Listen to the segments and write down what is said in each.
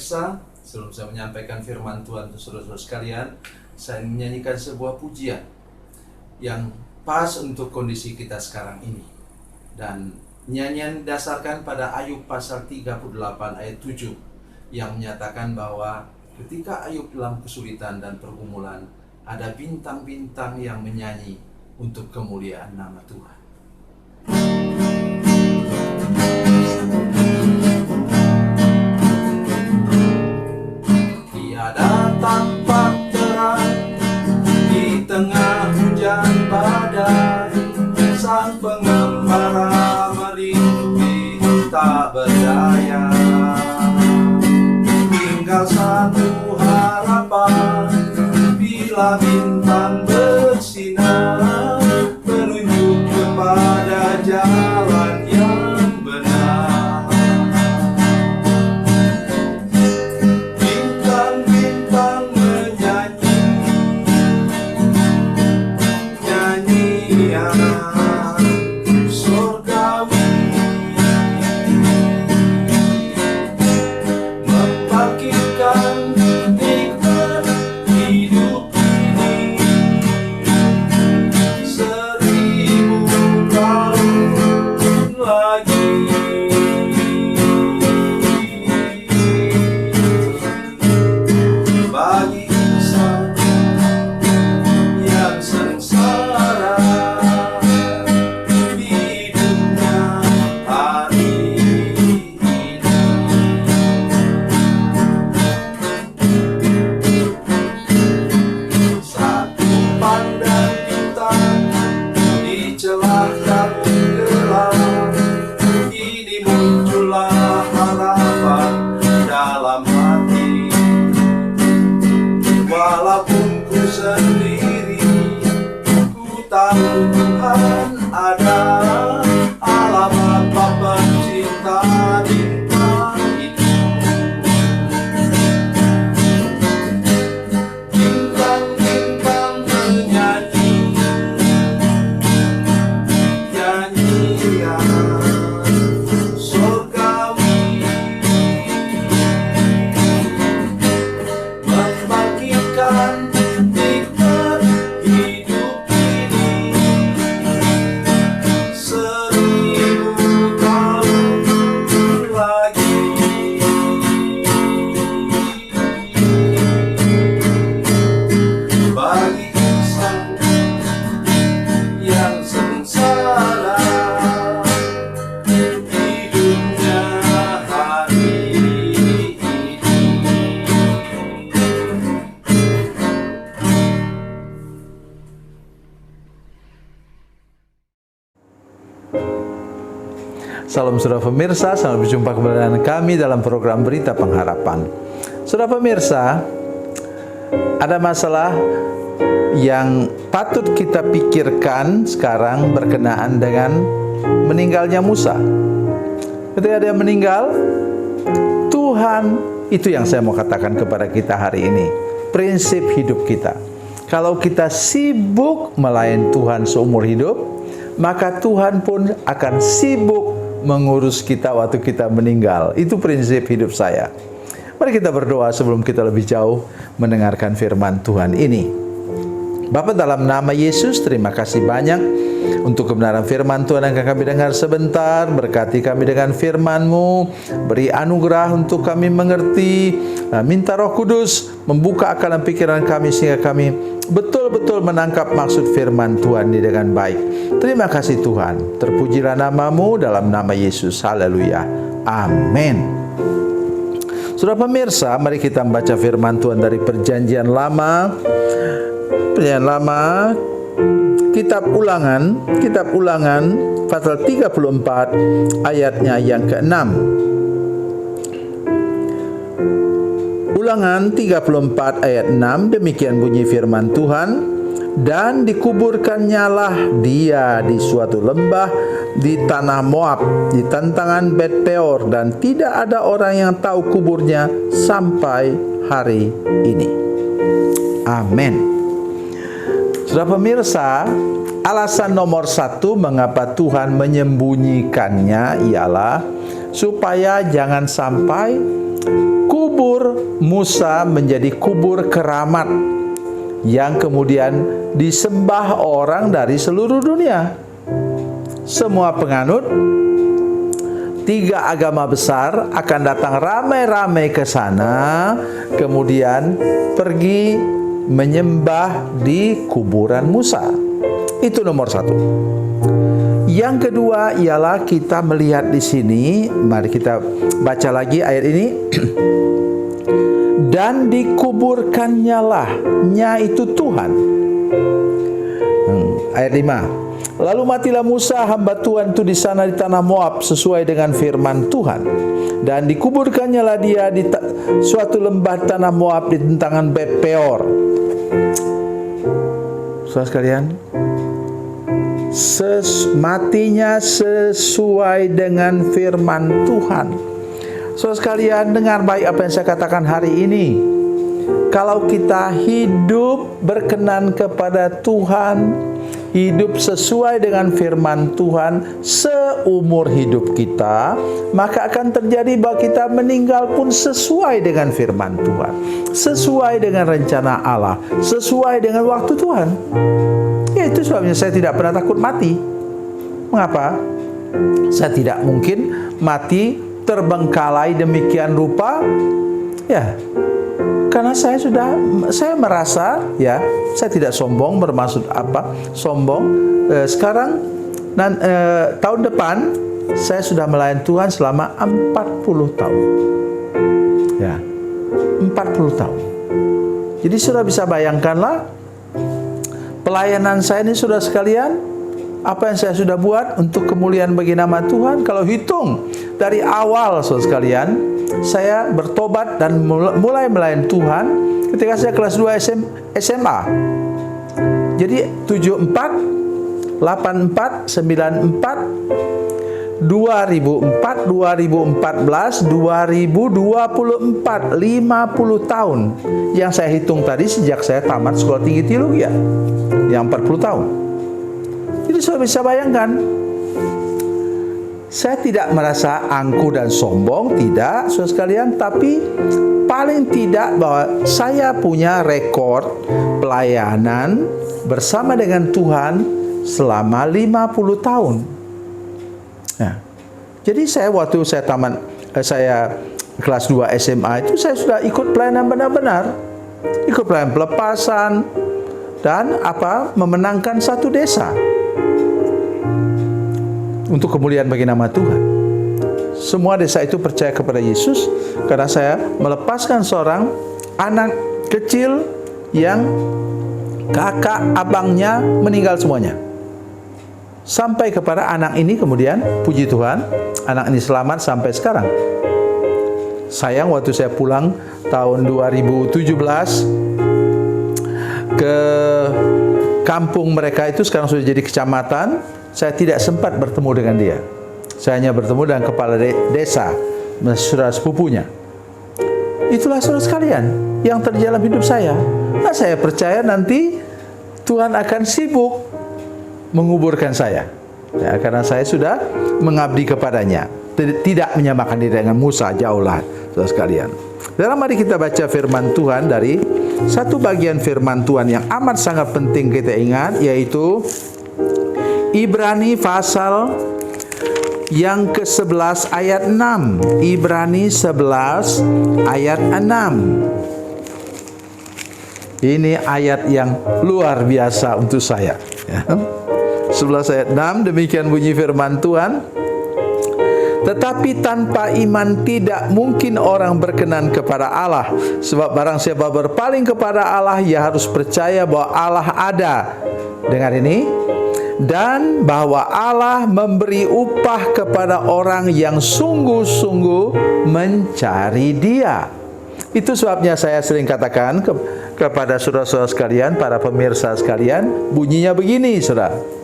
pemirsa, sebelum saya menyampaikan firman Tuhan untuk saudara-saudara sekalian, saya menyanyikan sebuah pujian yang pas untuk kondisi kita sekarang ini. Dan nyanyian didasarkan pada Ayub pasal 38 ayat 7 yang menyatakan bahwa ketika Ayub dalam kesulitan dan pergumulan, ada bintang-bintang yang menyanyi untuk kemuliaan nama Tuhan. Tiada tampak terang di tengah hujan badai, sang pengembara merintih tak berdaya. Tinggal satu harapan, bila bintang bersinar, menunjuk kepada jalan yang benar. Bintang-bintang menyanyi nyanyian surgawi, membangkitkan nikmat hidup ini 1000 tahun lagi. Bagi insan yang sengsara, hidupnya hari ini. Satu pandang bintang di celah kabut gelap, ini muncullah harapan dalam hati. Walaupun ku sendiri, ku tahu Tuhan ada, alamat Bapa cinta bintang itu. Bintang-bintang menyanyi nyanyian surgawi, membangkitkan nikmat hidup ini 1000 tahun lagi. Bagi insan yang sengsara, hidupnya hari ini. Salam saudara pemirsa, selamat berjumpa kembali dengan kami dalam program Berita Pengharapan. Saudara pemirsa, ada masalah yang patut kita pikirkan sekarang berkenaan dengan meninggalnya Musa. Ketika dia meninggal, Tuhan, itu yang saya mau katakan kepada kita hari ini. Prinsip hidup kita. Kalau kita sibuk melayani Tuhan seumur hidup, maka Tuhan pun akan sibuk mengurus kita waktu kita meninggal. Itu prinsip hidup saya. Mari kita berdoa sebelum kita lebih jauh mendengarkan firman Tuhan ini. Bapa, dalam nama Yesus, terima kasih banyak untuk kebenaran firman Tuhan yang akan kami dengar sebentar. Berkati kami dengan firman-Mu, beri anugerah untuk kami mengerti. Minta Roh Kudus membuka akal dan pikiran kami sehingga kami betul-betul menangkap maksud firman Tuhan ini dengan baik. Terima kasih Tuhan. Terpujilah nama-Mu dalam nama Yesus. Haleluya. Amin. Saudara pemirsa, mari kita membaca firman Tuhan dari Perjanjian Lama. Perjanjian Lama, Kitab Ulangan pasal 34 ayatnya yang ke-6. Ulangan 34 ayat 6, demikian bunyi firman Tuhan. Dan dikuburnyalah dia di suatu lembah di tanah Moab, di tantangan Bet Peor, dan tidak ada orang yang tahu kuburnya sampai hari ini. Amin. Saudara pemirsa, alasan nomor satu mengapa Tuhan menyembunyikannya ialah supaya jangan sampai kubur kubur Musa menjadi kubur keramat yang kemudian disembah orang dari seluruh dunia. Semua penganut 3 agama besar akan datang ramai-ramai ke sana, kemudian pergi menyembah di kuburan Musa. Itu nomor 1. Yang kedua ialah kita melihat di sini, mari kita baca lagi ayat ini. Dan dikuburkannya lah, nya itu Tuhan. Ayat 5. Lalu matilah Musa hamba Tuhan itu di sana di tanah Moab sesuai dengan firman Tuhan. Dan dikuburkannya lah dia di suatu lembah tanah Moab di tentangan Bet Peor. Saudara sekalian, matinya sesuai dengan firman Tuhan. Saudara sekalian, dengar baik apa yang saya katakan hari ini. Kalau kita hidup berkenan kepada Tuhan, hidup sesuai dengan firman Tuhan seumur hidup kita, maka akan terjadi bahwa kita meninggal pun sesuai dengan firman Tuhan, sesuai dengan rencana Allah, sesuai dengan waktu Tuhan. Ya, itu sebabnya saya tidak pernah takut mati. Mengapa? Saya tidak mungkin mati terbengkalai demikian rupa. Ya, karena saya merasa, ya, saya tidak sombong, bermaksud apa? Sombong. Sekarang tahun depan saya sudah melayani Tuhan selama 40 tahun. Ya, 40 tahun. Jadi sudah bisa bayangkanlah pelayanan saya ini, saudara sekalian, apa yang saya sudah buat untuk kemuliaan bagi nama Tuhan. Kalau hitung dari awal, saudara sekalian, saya bertobat dan mulai melayani Tuhan ketika saya kelas 2 SMA. Jadi 74, 84, 94, 2004, 2014, 2024, 50 tahun yang saya hitung tadi sejak saya tamat sekolah tinggi teologi, ya, yang 40 tahun. Jadi saya bisa bayangkan, saya tidak merasa angkuh dan sombong, tidak, saudara sekalian, tapi paling tidak bahwa saya punya rekor pelayanan bersama dengan Tuhan selama 50 tahun. Nah, jadi waktu saya tamat, saya kelas 2 SMA itu saya sudah ikut pelayanan benar-benar, ikut pelayanan pelepasan dan memenangkan satu desa untuk kemuliaan bagi nama Tuhan. Semua desa itu percaya kepada Yesus karena saya melepaskan seorang anak kecil yang kakak abangnya meninggal semuanya. Sampai kepada anak ini kemudian, puji Tuhan, anak ini selamat sampai sekarang. Sayang waktu saya pulang tahun 2017 ke kampung mereka itu, sekarang sudah jadi kecamatan, saya tidak sempat bertemu dengan dia. Saya hanya bertemu dengan kepala desa, saudara sepupunya. Itulah saudara sekalian yang terjadi dalam hidup saya. Nah, saya percaya nanti Tuhan akan sibuk menguburkan saya, ya, karena saya sudah mengabdi kepadanya, tidak menyamakan diri dengan Musa, jauhlah, saudara sekalian. Dalam mari kita baca firman Tuhan dari satu bagian firman Tuhan yang amat sangat penting kita ingat, yaitu Ibrani pasal yang ke-11 ayat 6. Ibrani 11 ayat 6. Ini ayat yang luar biasa untuk saya, ya. 11 ayat 6, demikian bunyi firman Tuhan. Tetapi tanpa iman tidak mungkin orang berkenan kepada Allah. Sebab barang siapa berpaling kepada Allah, ia harus percaya bahwa Allah ada. Dengar ini. Dan bahwa Allah memberi upah kepada orang yang sungguh-sungguh mencari Dia. Itu sebabnya saya sering katakan kepada saudara-saudara sekalian, para pemirsa sekalian, bunyinya begini, saudara.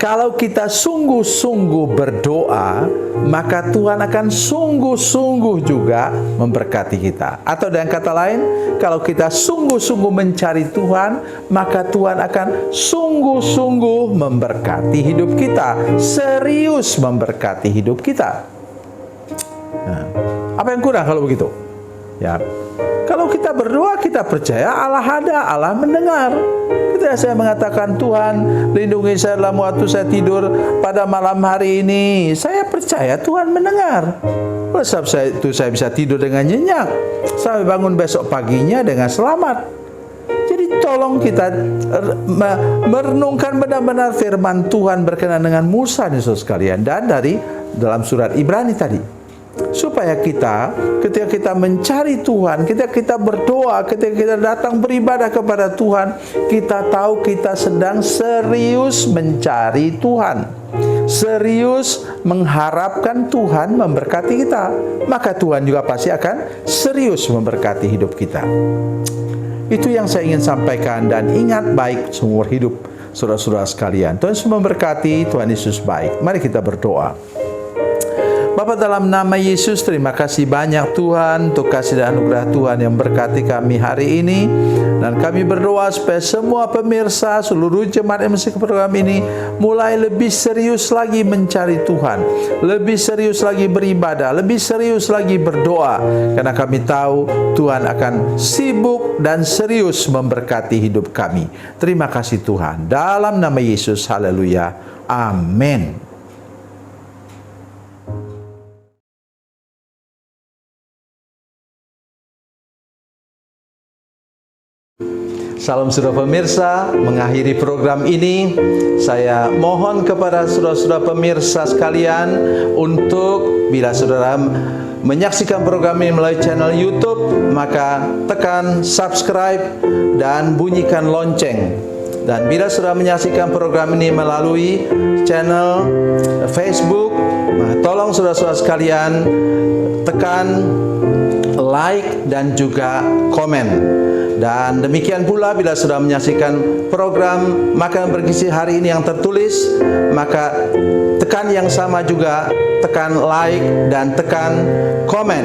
Kalau kita sungguh-sungguh berdoa, maka Tuhan akan sungguh-sungguh juga memberkati kita. Atau dengan kata lain, kalau kita sungguh-sungguh mencari Tuhan, maka Tuhan akan sungguh-sungguh memberkati hidup kita, serius memberkati hidup kita. Nah, Apa yang kurang kalau begitu? Ya, kalau kita berdoa, kita percaya Allah ada, Allah mendengar. Ketika saya mengatakan, Tuhan lindungi saya dalam waktu saya tidur pada malam hari ini, saya percaya Tuhan mendengar. Oleh sebab itu saya bisa tidur dengan nyenyak, sampai bangun besok paginya dengan selamat. Jadi tolong kita merenungkan benar-benar firman Tuhan berkenaan dengan Musa dan saudara sekalian, dan dari dalam surat Ibrani tadi, supaya kita ketika kita mencari Tuhan, ketika kita berdoa, ketika kita datang beribadah kepada Tuhan, kita tahu kita sedang serius mencari Tuhan, serius mengharapkan Tuhan memberkati kita. Maka Tuhan juga pasti akan serius memberkati hidup kita. Itu yang saya ingin sampaikan, dan ingat baik seumur hidup saudara-saudara sekalian. Tuhan Yesus memberkati, Tuhan Yesus baik. Mari kita berdoa. Bapa, dalam nama Yesus, terima kasih banyak Tuhan untuk kasih dan anugerah Tuhan yang berkati kami hari ini. Dan kami berdoa supaya semua pemirsa, seluruh jemaat yang mengikuti program ini mulai lebih serius lagi mencari Tuhan, lebih serius lagi beribadah, lebih serius lagi berdoa. Karena kami tahu Tuhan akan sibuk dan serius memberkati hidup kami. Terima kasih Tuhan. Dalam nama Yesus, haleluya. Amin. Salam saudara pemirsa, mengakhiri program ini saya mohon kepada saudara-saudara pemirsa sekalian untuk bila saudara menyaksikan program ini melalui channel YouTube, maka tekan subscribe dan bunyikan lonceng. Dan bila saudara menyaksikan program ini melalui channel Facebook, tolong saudara-saudara sekalian tekan like dan juga komen. Dan demikian pula bila sudah menyaksikan program Makanan Bergizi hari ini yang tertulis, maka tekan yang sama juga, tekan like dan tekan komen.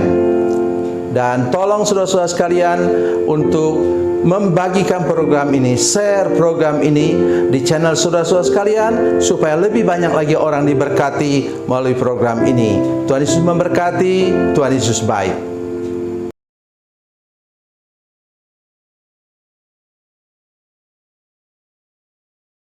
Dan tolong saudara-saudara sekalian untuk membagikan program ini, share program ini di channel saudara-saudara sekalian, supaya lebih banyak lagi orang diberkati melalui program ini. Tuhan Yesus memberkati, Tuhan Yesus baik.